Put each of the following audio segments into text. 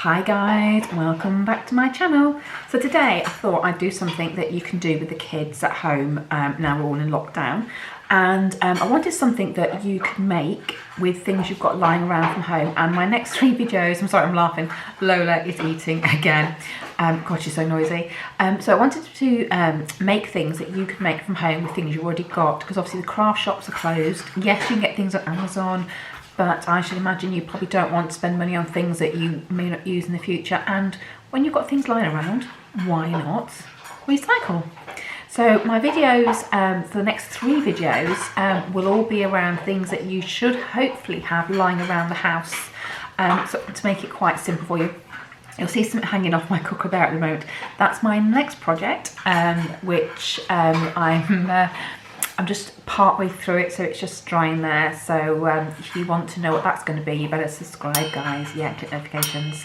Hi guys, welcome back to my channel. So today I thought I'd do something that you can do with the kids at home. Now we're all in lockdown, and I wanted something that you can make with things you've got lying around from home. And my next 3 videos, I'm sorry I'm laughing, Lola is eating again. God, she's so noisy. So I wanted to make things that you could make from home with things you already got, because obviously the craft shops are closed. Yes, you can get things on Amazon, but I should imagine you probably don't want to spend money on things that you may not use in the future. And when you've got things lying around, why not recycle? So my videos for the next 3 videos will all be around things that you should hopefully have lying around the house, so to make it quite simple for you. You'll see something hanging off my cooker there at the moment. That's my next project, which I'm just partway through it, so it's just drying there. So if you want to know what that's going to be, you better subscribe, guys. Yeah, click notifications.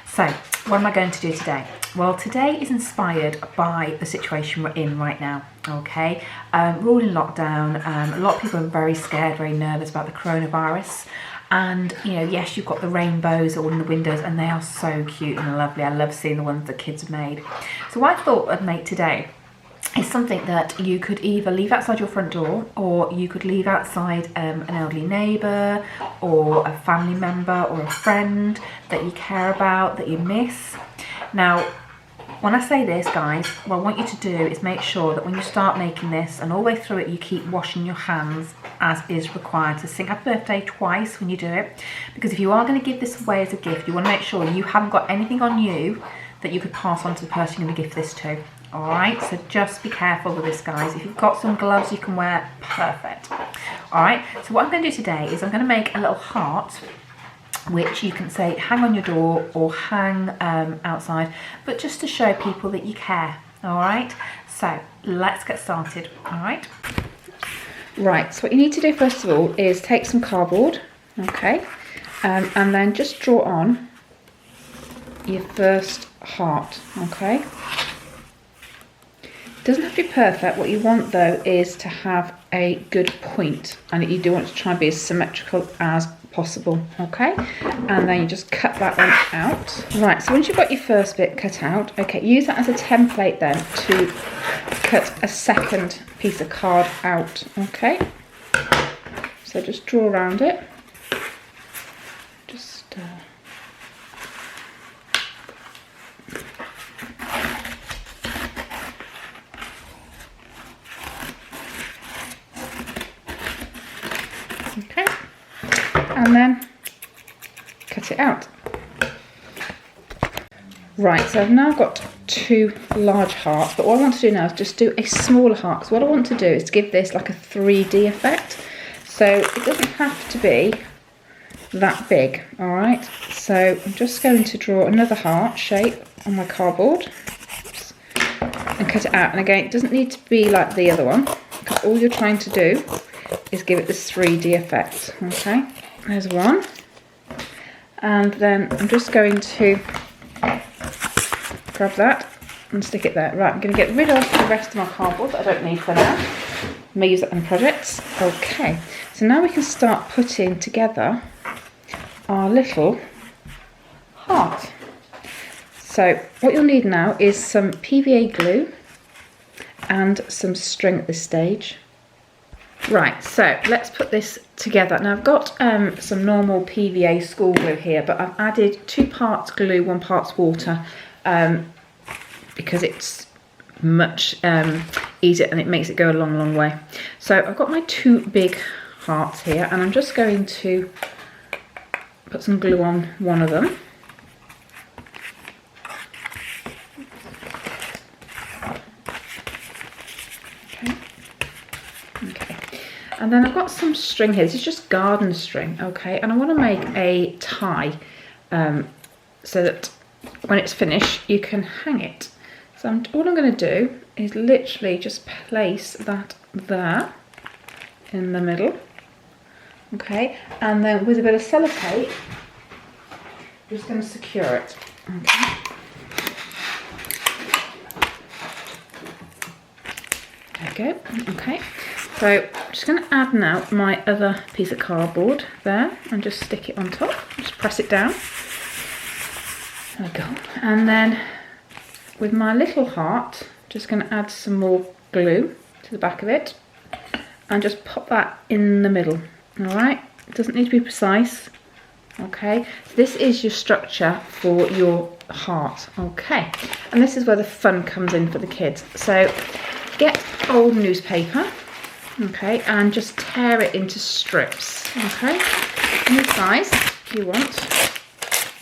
So what am I going to do today? Well, today is inspired by the situation we're in right now. Okay, we're all in lockdown. A lot of people are very scared, very nervous about the coronavirus. And you know, yes, you've got the rainbows all in the windows, and they are so cute and lovely. I love seeing the ones the kids have made. So what I thought I'd make today is something that you could either leave outside your front door, or you could leave outside an elderly neighbour or a family member or a friend that you care about, that you miss. Now, when I say this, guys, what I want you to do is make sure that when you start making this and all the way through it, you keep washing your hands as is required. So sing happy birthday twice when you do it, because if you are going to give this away as a gift, you want to make sure you haven't got anything on you that you could pass on to the person you're going to gift this to. All right, so just be careful with this, guys. If you've got some gloves you can wear, perfect. All right, so what I'm going to do today is I'm going to make a little heart, which you can say hang on your door or hang outside, but just to show people that you care. All right, so let's get started. All right. Right, so what you need to do first of all is take some cardboard, okay, and then just draw on your first heart, okay. Doesn't have to be perfect. What you want though is to have a good point, and you do want to try and be as symmetrical as possible, okay. And then you just cut that one out. Right, so once you've got your first bit cut out, okay, use that as a template then to cut a second piece of card out, okay. So just draw around it, just okay, and then cut it out. Right, so I've now got 2 large hearts, but what I want to do now is just do a smaller heart, because what I want to do is to give this like a 3D effect. So it doesn't have to be that big, all right? So I'm just going to draw another heart shape on my cardboard and cut it out. And again, it doesn't need to be like the other one, because all you're trying to do is give it this 3D effect, okay? There's one. And then I'm just going to grab that and stick it there. Right, I'm going to get rid of the rest of my cardboard that I don't need for now. I may use that in projects. Okay, so now we can start putting together our little heart. So what you'll need now is some PVA glue and some string at this stage. Right, so let's put this together. Now I've got some normal PVA school glue here, but I've added 2 parts glue, 1 part water, because it's much easier and it makes it go a long, long way. So I've got my 2 big hearts here, and I'm just going to put some glue on one of them. Okay. And then I've got some string here. This is just garden string, okay? And I want to make a tie so that when it's finished, you can hang it. So all I'm going to do is literally just place that there in the middle, okay? And then with a bit of sellotape, I'm just going to secure it, okay? There we go, okay. So I'm just going to add now my other piece of cardboard there and just stick it on top. Just press it down. There we go. And then with my little heart, just going to add some more glue to the back of it and just pop that in the middle. All right, it doesn't need to be precise. Okay, so this is your structure for your heart. Okay, and this is where the fun comes in for the kids. So get old newspaper, okay, and just tear it into strips, okay, any size you want.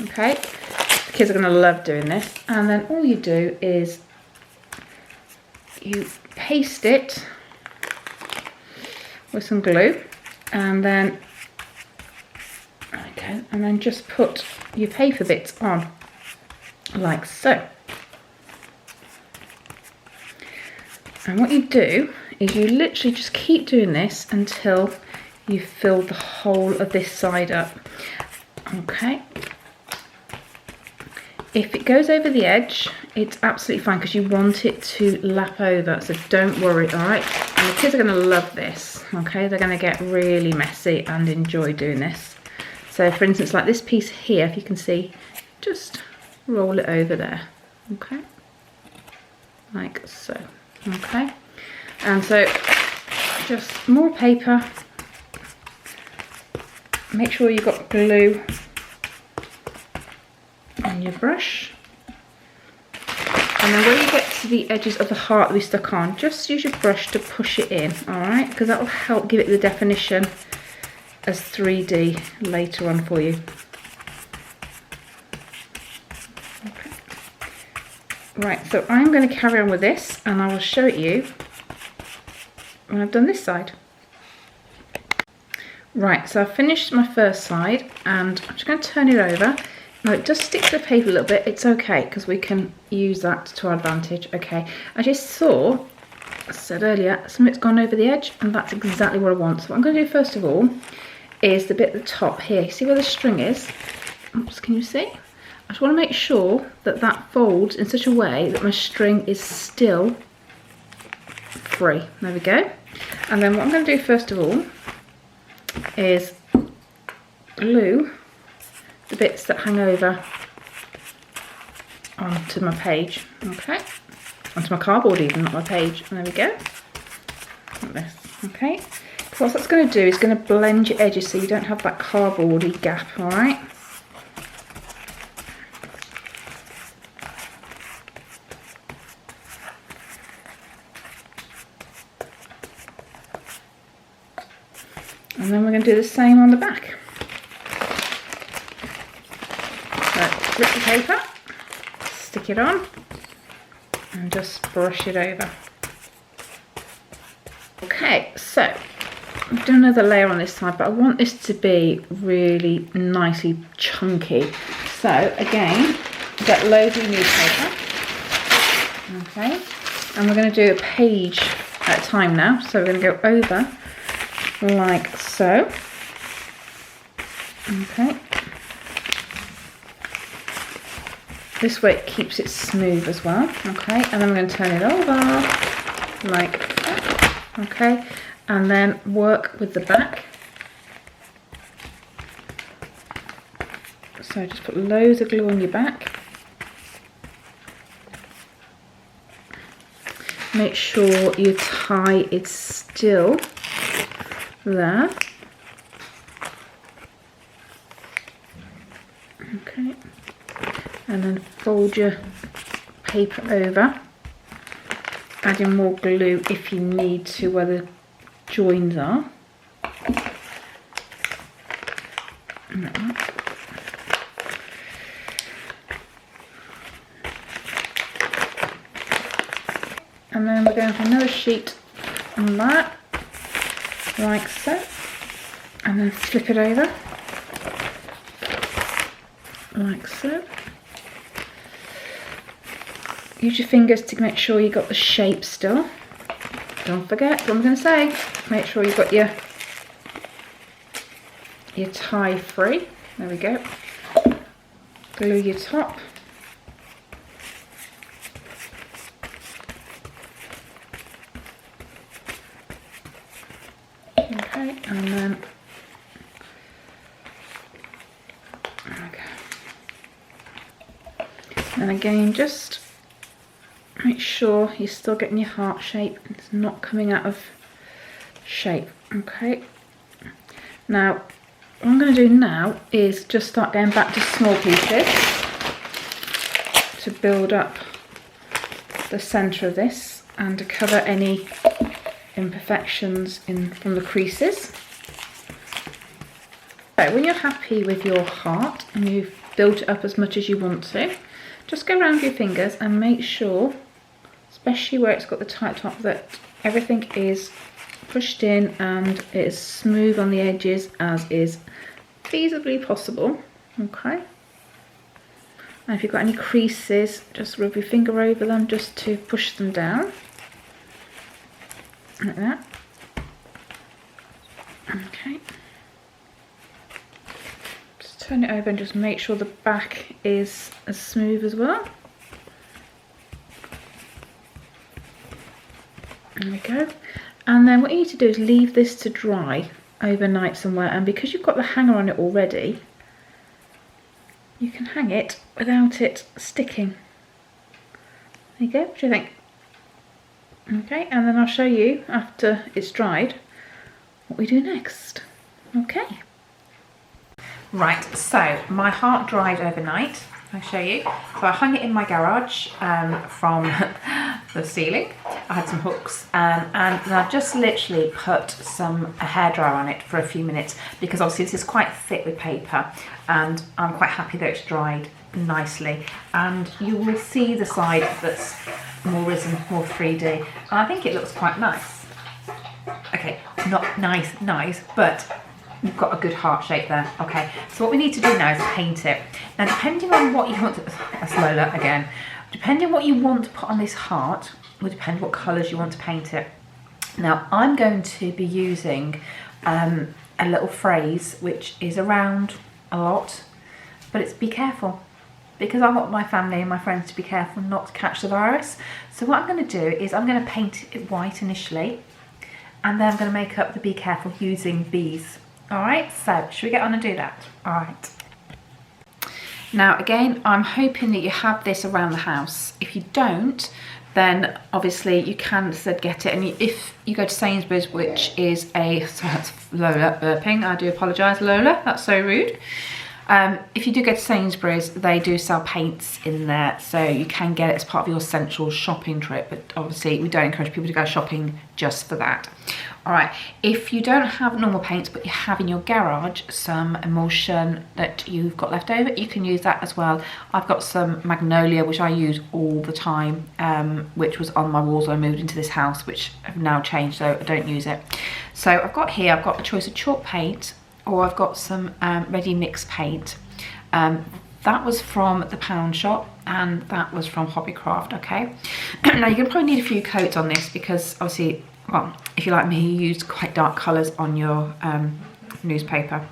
Okay, the kids are going to love doing this. And then all you do is you paste it with some glue, and then and then just put your paper bits on like so. And what you do is you literally just keep doing this until you fill the whole of this side up. Okay, if it goes over the edge, it's absolutely fine because you want it to lap over, so don't worry. All right, and the kids are going to love this. Okay, they're going to get really messy and enjoy doing this. So for instance, like this piece here, if you can see, just roll it over there, okay, like so, okay. And so just more paper, make sure you've got glue on your brush, and then when you get to the edges of the heart that we stuck on, just use your brush to push it in, all right, because that will help give it the definition as 3D later on for you. Okay. Right, so I'm going to carry on with this and I will show it you when I've done this side. Right, so I've finished my first side and I'm just going to turn it over. Now it does stick to the paper a little bit, it's okay because we can use that to our advantage. Okay, I just saw, as I said earlier, something's gone over the edge and that's exactly what I want. So what I'm going to do first of all is the bit at the top here. See where the string is? Oops, can you see? I just want to make sure that that folds in such a way that my string is still free. There we go. And then what I'm going to do first of all is glue the bits that hang over onto my page. Okay, onto my cardboard even, not my page. And there we go. Like this. Okay. What that's going to do is going to blend your edges so you don't have that cardboardy gap, all right? And then we're going to do the same on the back. So flip the paper, stick it on, and just brush it over. Okay, so I've done another layer on this side, but I want this to be really nicely chunky. So again, get loads of newspaper. Okay, and we're going to do a page at a time now. So we're going to go over like so. Okay. This way it keeps it smooth as well. Okay, and then we're going to turn it over like that. Okay. And then work with the back. So just put loads of glue on your back. Make sure your tie is still there. Okay. And then fold your paper over. Adding more glue if you need to where the joins are. And then we're going for another sheet on that, like so, and then flip it over, like so. Use your fingers to make sure you got the shape still. Don't forget what I'm going to say. Make sure you've got your tie free. There we go. Glue your top. Okay, and then okay. And again, just make sure you're still getting your heart shape. It's not coming out of shape, okay? Now, what I'm going to do now is just start going back to small pieces to build up the centre of this and to cover any imperfections from the creases. So when you're happy with your heart and you've built it up as much as you want to, just go around your fingers and make sure, especially where it's got the tight top, that everything is pushed in and it is smooth on the edges as is feasibly possible, okay? And if you've got any creases, just rub your finger over them just to push them down, like that. Okay. Just turn it over and just make sure the back is as smooth as well. There we go. And then what you need to do is leave this to dry overnight somewhere, and because you've got the hanger on it already, you can hang it without it sticking. There you go. What do you think? Okay, and then I'll show you after it's dried what we do next. Okay. Right, so my heart dried overnight. I'll show you. So I hung it in my garage from the ceiling. I had some hooks and then I've just literally put a hairdryer on it for a few minutes because obviously this is quite thick with paper and I'm quite happy that it's dried nicely. And you will see the side that's more risen, more 3D. And I think it looks quite nice. Okay, not nice, but you've got a good heart shape there. Okay, so what we need to do now is paint it. Now, depending on what you want to, that's Lola again. Depending on what you want to put on this heart, will depend what colours you want to paint it. Now, I'm going to be using a little phrase which is around a lot, but it's be careful, because I want my family and my friends to be careful not to catch the virus. So what I'm going to do is I'm going to paint it white initially, and then I'm going to make up the be careful using bees. Alright, so should we get on and do that? Alright. Now again, I'm hoping that you have this around the house. If you don't, then obviously you can instead get it. And if you go to Sainsbury's, which is sorry, that's Lola burping, I do apologise Lola, that's so rude. If you do go to Sainsbury's, they do sell paints in there, so you can get it as part of your essential shopping trip, but obviously we don't encourage people to go shopping just for that. Alright, if you don't have normal paints but you have in your garage some emulsion that you've got left over, you can use that as well. I've got some Magnolia which I use all the time, which was on my walls when I moved into this house, which have now changed, so I don't use it. So I've got a choice of chalk paint, or I've got some ready mix paint. That was from the pound shop and that was from Hobbycraft, okay? Now you're gonna probably need a few coats on this because obviously, well, if you're like me, you use quite dark colours on your newspaper.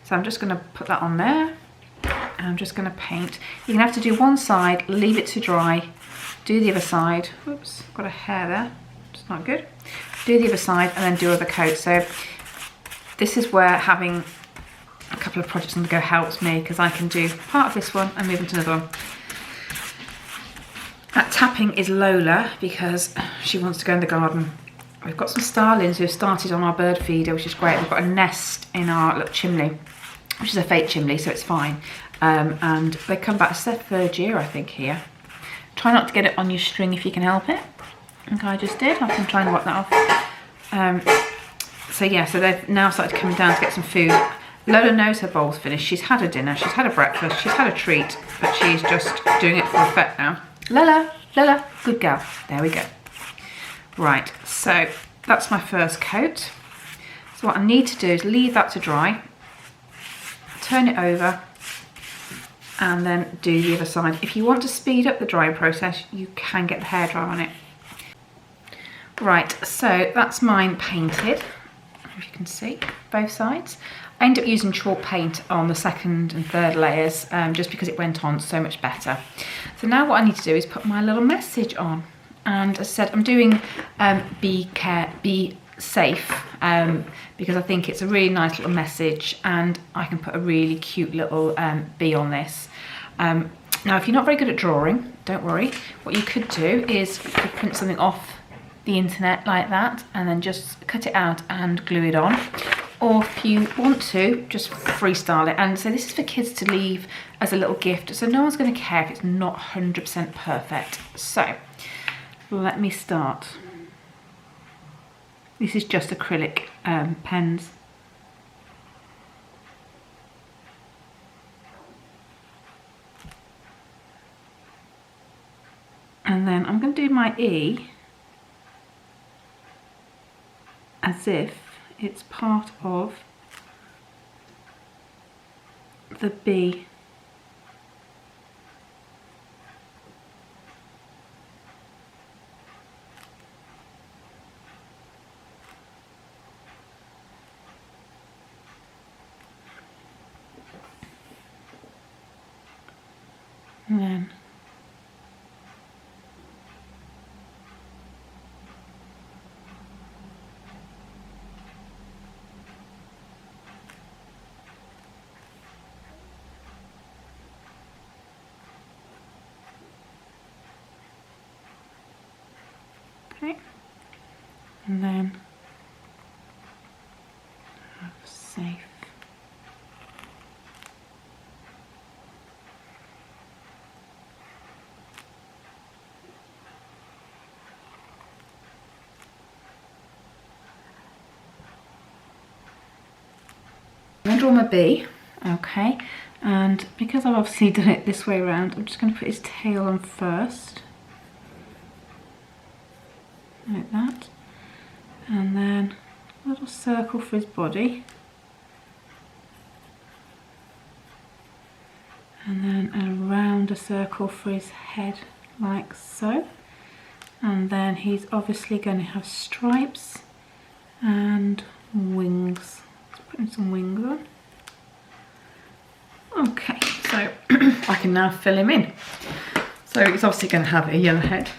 So I'm just gonna put that on there and I'm just gonna paint. You're gonna have to do one side, leave it to dry, do the other side. Oops, got a hair there, it's not good. Do the other side and then do other coat. So this is where having a couple of projects on the go helps me, because I can do part of this one and move into another one. That tapping is Lola because she wants to go in the garden. We've got some starlings who have started on our bird feeder, which is great. We've got a nest in our little chimney, which is a fake chimney, so it's fine. And they come back, it's their third year, I think, here. Try not to get it on your string if you can help it. Okay, I just did. I'm trying to wipe that off. So yeah, so they've now started coming down to get some food. Lola knows her bowl's finished. She's had her dinner, she's had her breakfast, she's had a treat, but she's just doing it for effect now. Lola, Lola, good girl. There we go. Right, so that's my first coat. So what I need to do is leave that to dry, turn it over, and then do the other side. If you want to speed up the drying process, you can get the hairdryer on it. Right, so that's mine painted, if you can see, both sides. I ended up using chalk paint on the second and third layers just because it went on so much better. So now what I need to do is put my little message on. And as I said, I'm doing be safe because I think it's a really nice little message and I can put a really cute little bee on this. Now, if you're not very good at drawing, don't worry. What you could do is you could print something off the internet like that and then just cut it out and glue it on. Or if you want to, just freestyle it. And so this is for kids to leave as a little gift. So no one's going to care if it's not 100% perfect. So let me start. This is just acrylic pens. And then I'm going to do my E as if it's part of the B. And then okay, and then have safe. I'm going to draw my B, okay, and because I've obviously done it this way around, I'm just going to put his tail on first, like that, and then a little circle for his body, and then around a circle for his head, like so, and then he's obviously going to have stripes and wings. Putting some wings on. Okay, so I can now fill him in. So he's obviously going to have a yellow head.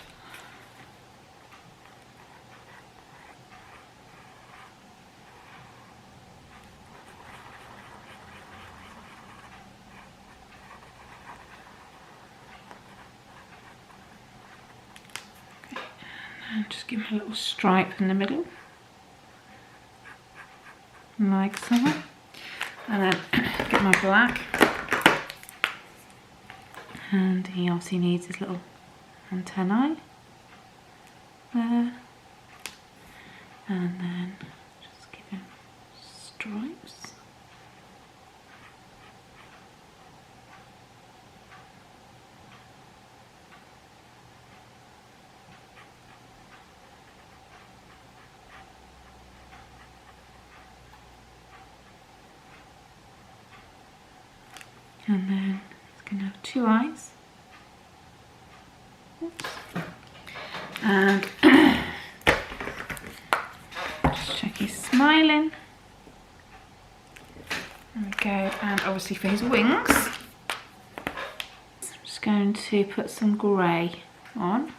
Okay, and just give him a little stripe in the middle. Like so, and then get my black, and he obviously needs his little antennae there, and then just give him stripes. And then it's going to have two eyes. Oops. And just check he's smiling. There we go. And obviously for his wings, I'm just going to put some grey on.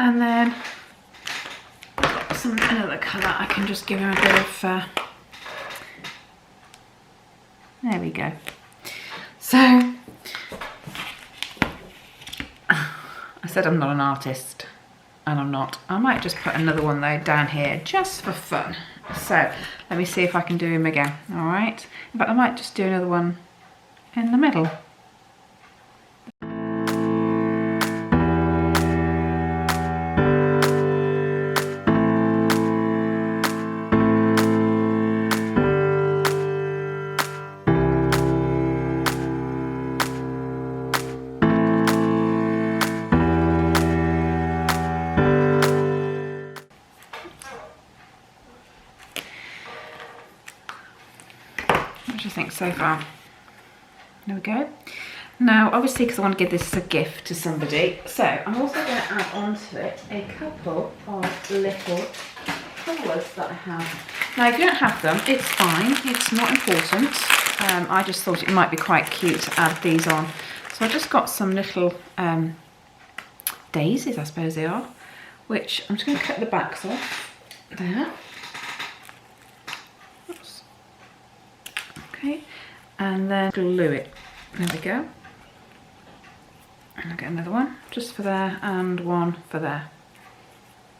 And then another colour, I can just give him a bit of, there we go. So, I said I'm not an artist, and I'm not. I might just put another one though down here, just for fun. So, let me see if I can do him again, alright? In fact, I might just do another one in the middle. What do you think so far? There we go. Now, obviously, because I want to give this as a gift to somebody, so I'm also going to add onto it a couple of little colours that I have. Now, if you don't have them, it's fine. It's not important. I just thought it might be quite cute to add these on. So I just got some little daisies, I suppose they are, which I'm just going to cut the backs off. There. Oops. Okay. And then glue it. There we go. And I'll get another one just for there and one for there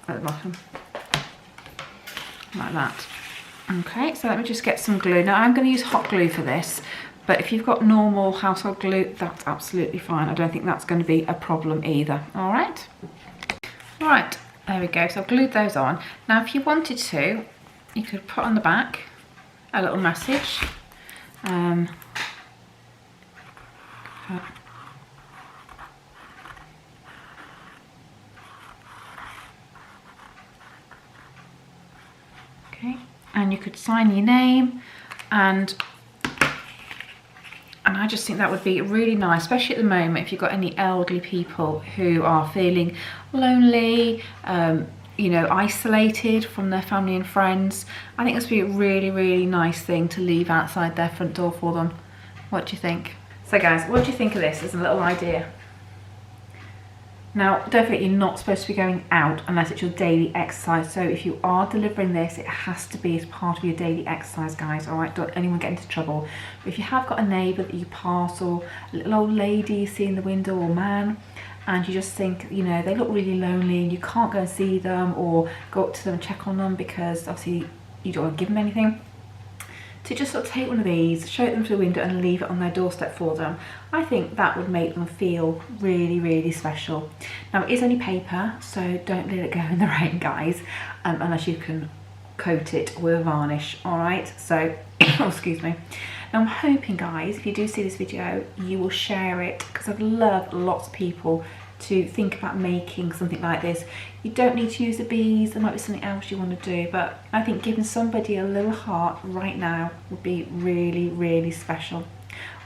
at the bottom. Like that. Okay, so let me just get some glue. Now I'm going to use hot glue for this, but if you've got normal household glue, that's absolutely fine. I don't think that's going to be a problem either. All right. Right, there we go. So I've glued those on. Now if you wanted to, you could put on the back a little message. Okay, and you could sign your name, and I just think that would be really nice, especially at the moment if you've got any elderly people who are feeling lonely, you know, isolated from their family and friends. I think this would be a really, really nice thing to leave outside their front door for them. What do you think? So guys, what do you think of this as a little idea? Now, don't forget, you're not supposed to be going out unless it's your daily exercise. So if you are delivering this, it has to be as part of your daily exercise, guys, all right? Don't anyone get into trouble. But if you have got a neighbour that you pass, or a little old lady you see in the window, or man, and you just think, you know, they look really lonely and you can't go and see them or go up to them and check on them because obviously you don't want to give them anything, to just sort of take one of these, show it them through the window and leave it on their doorstep for them. I think that would make them feel really, really special. Now it is only paper, so don't let it go in the rain, guys, unless you can coat it with a varnish, all right? So, oh, excuse me. Now I'm hoping, guys, if you do see this video, you will share it, because I'd love lots of people to think about making something like this. You don't need to use the bees, there might be something else you want to do, but I think giving somebody a little heart right now would be really, really special.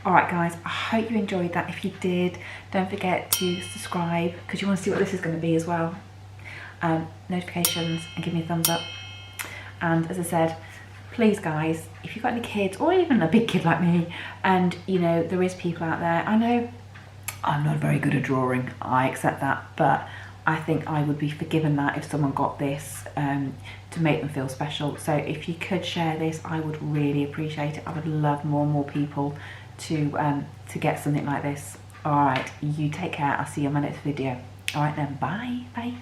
Alright guys, I hope you enjoyed that. If you did, don't forget to subscribe, because you want to see what this is going to be as well. Notifications, and give me a thumbs up. And as I said, please guys, if you've got any kids, or even a big kid like me, and you know, there is people out there, I know I'm not very good at drawing, I accept that, but I think I would be forgiven that if someone got this to make them feel special. So if you could share this, I would really appreciate it. I would love more and more people to get something like this. All right, you take care. I'll see you in my next video. All right then, bye.